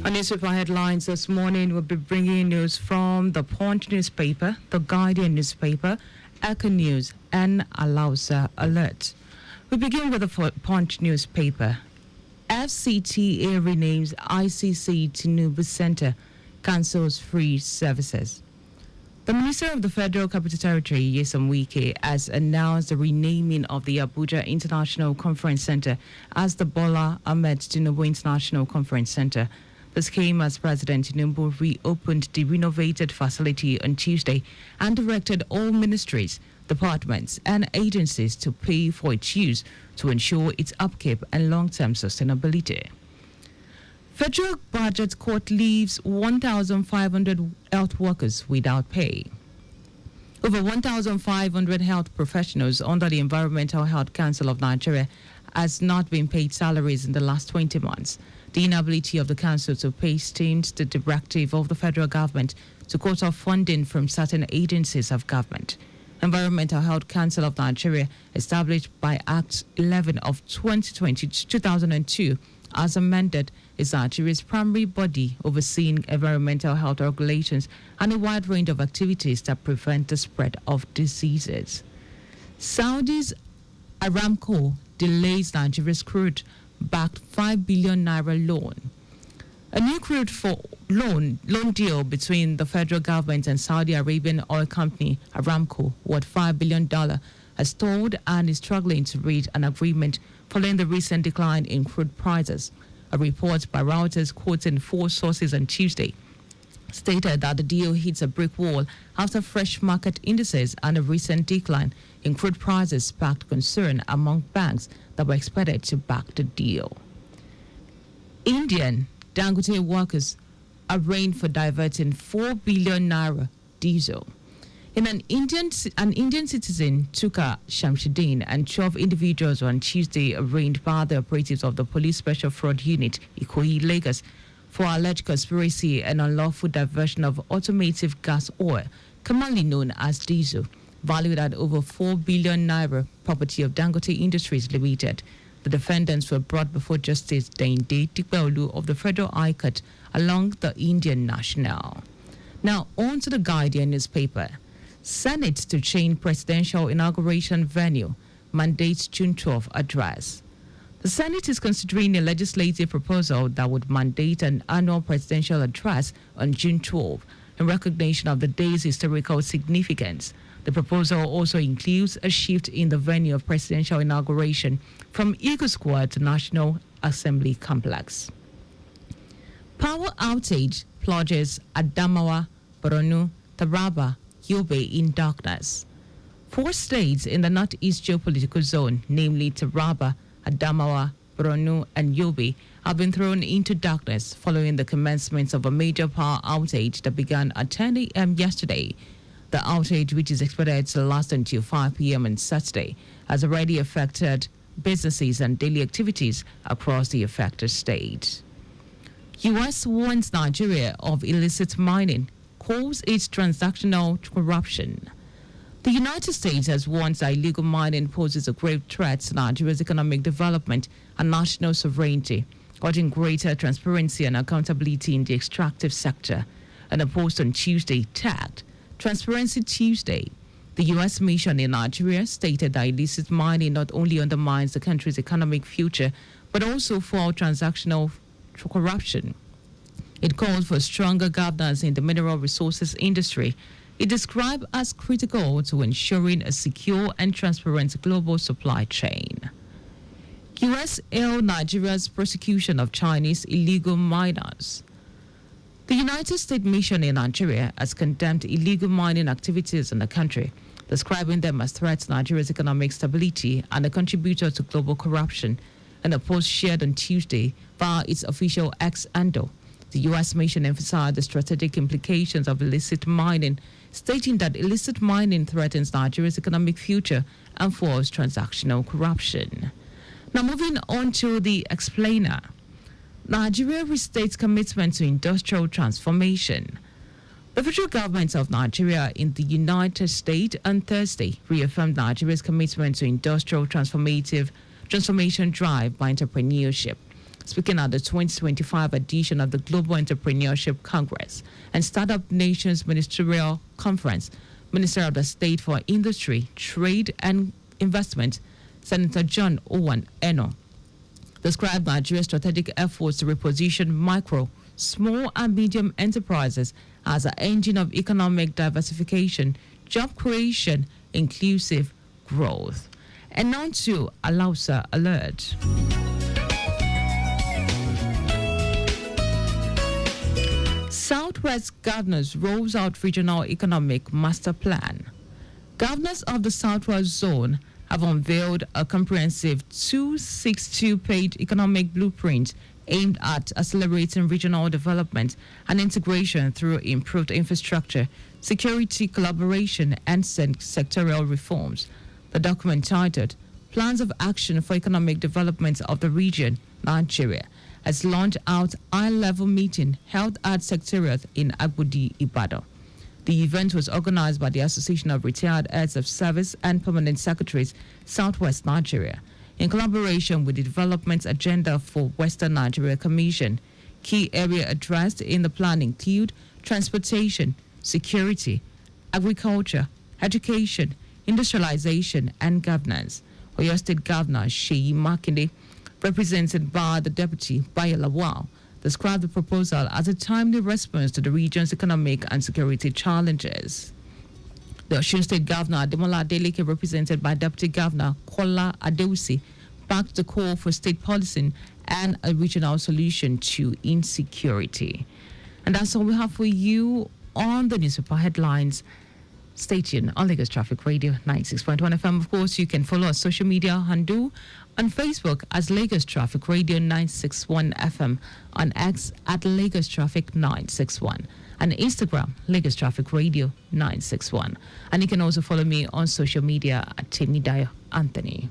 On newspaper headlines this morning, we'll be bringing news from the Punch newspaper, the Guardian newspaper, Echo News, and Alausa Alert. We begin with the Punch newspaper. FCTA renames ICC Tinubu Center, cancels free services. The Minister of the Federal Capital Territory, Nyesom Wike, has announced the renaming of the Abuja International Conference Center as the Bola Ahmed Tinubu International Conference Center. This came as President Tinubu reopened the renovated facility on Tuesday and directed all ministries, departments, and agencies to pay for its use to ensure its upkeep and long-term sustainability. Federal budget court leaves 1,500 health workers without pay. Over 1,500 health professionals under the Environmental Health Council of Nigeria has not been paid salaries in the last 20 months. The inability of the council to pay stems the directive of the federal government to cut off funding from certain agencies of government. Environmental Health Council of Nigeria, established by Act 11 of 2002, as amended, is Nigeria's primary body overseeing environmental health regulations and a wide range of activities that prevent the spread of diseases. Saudi's Aramco delays Nigeria's crude-backed 5 billion naira loan. A new crude for loan deal between the federal government and Saudi Arabian oil company Aramco, worth $5 billion, has stalled and is struggling to reach an agreement following the recent decline in crude prices. A report by Reuters, quoting 4 sources on Tuesday, stated that the deal hits a brick wall after fresh market indices and a recent decline in crude prices sparked concern among banks that were expected to back the deal. Indian Dangote workers arraigned for diverting 4 billion naira diesel. An Indian citizen, Tuka Shamsuddin, and 12 individuals were on Tuesday arraigned by the operatives of the Police Special Fraud Unit, Ikoyi, Lagos, for alleged conspiracy and unlawful diversion of automotive gas oil, commonly known as diesel, valued at over 4 billion naira, property of Dangote Industries Limited. The defendants were brought before Justice Dainde Tikpeolu of the Federal High Court along the Indian national. Now, on to the Guardian newspaper. Senate to change presidential inauguration venue, mandates June 12 address. The Senate is considering a legislative proposal that would mandate an annual presidential address on June 12 in recognition of the day's historical significance. The proposal also includes a shift in the venue of presidential inauguration from Eagle Square to National Assembly Complex. Power outage plunges Adamawa, Borno, Taraba, Yobe in darkness. 4 states in the northeast geopolitical zone, namely Taraba, Adamawa, Borno, and Yobe, have been thrown into darkness following the commencement of a major power outage that began at 10 a.m. yesterday. The outage, which is expected to last until 5 p.m. on Saturday, has already affected businesses and daily activities across the affected states. U.S. warns Nigeria of illicit mining, calls it transactional corruption. The United States has warned that illegal mining poses a grave threat to Nigeria's economic development and national sovereignty, urging greater transparency and accountability in the extractive sector. In a post on Tuesday tagged Transparency Tuesday, the U.S. mission in Nigeria stated that illicit mining not only undermines the country's economic future, but also for transactional corruption. It called for stronger governance in the mineral resources industry. It described as critical to ensuring a secure and transparent global supply chain. U.S. hailed Nigeria's prosecution of Chinese illegal miners. The United States mission in Nigeria has condemned illegal mining activities in the country, describing them as threats to Nigeria's economic stability and a contributor to global corruption. In a post shared on Tuesday via its official X handle, the U.S. mission emphasized the strategic implications of illicit mining, stating that illicit mining threatens Nigeria's economic future and fuels transactional corruption. Now, moving on to the explainer. Nigeria restates commitment to industrial transformation. The federal government of Nigeria in the United States on Thursday reaffirmed Nigeria's commitment to industrial transformation drive by entrepreneurship, speaking at the 2025 edition of the Global Entrepreneurship Congress and Startup Nations Ministerial Conference. Minister of the State for Industry, Trade and Investment, Senator John Owen Eno, described Nigeria's strategic efforts to reposition micro, small and medium enterprises as an engine of economic diversification, job creation, inclusive growth. And now to Alausa Alert. Southwest Governors rolls out Regional Economic Master Plan. Governors of the Southwest Zone have unveiled a comprehensive 262-page economic blueprint aimed at accelerating regional development and integration through improved infrastructure, security collaboration, and sectorial reforms. The document titled Plans of Action for Economic Development of the Region, Nigeria, has launched out eye-level meeting held at Secretariat in Agbodi, Ibadan. The event was organized by the Association of Retired Heads of Service and Permanent Secretaries, Southwest Nigeria, in collaboration with the Development Agenda for Western Nigeria Commission. Key areas addressed in the plan include transportation, security, agriculture, education, industrialization, and governance. Oyo State Governor Sheyi Makinde, represented by the Deputy Bayo Lawal, described the proposal as a timely response to the region's economic and security challenges. The Osun State Governor Ademola Adeleke, represented by Deputy Governor Kola Adeusi, backed the call for state policing and a regional solution to insecurity. And that's all we have for you on the newspaper headlines. Stay tuned on Lagos Traffic Radio 96.1 FM. Of course, you can follow our social media handle on Facebook as Lagos Traffic Radio 961 FM, on X at Lagos Traffic 961, and Instagram Lagos Traffic Radio 961. And you can also follow me on social media at Dayo Anthony.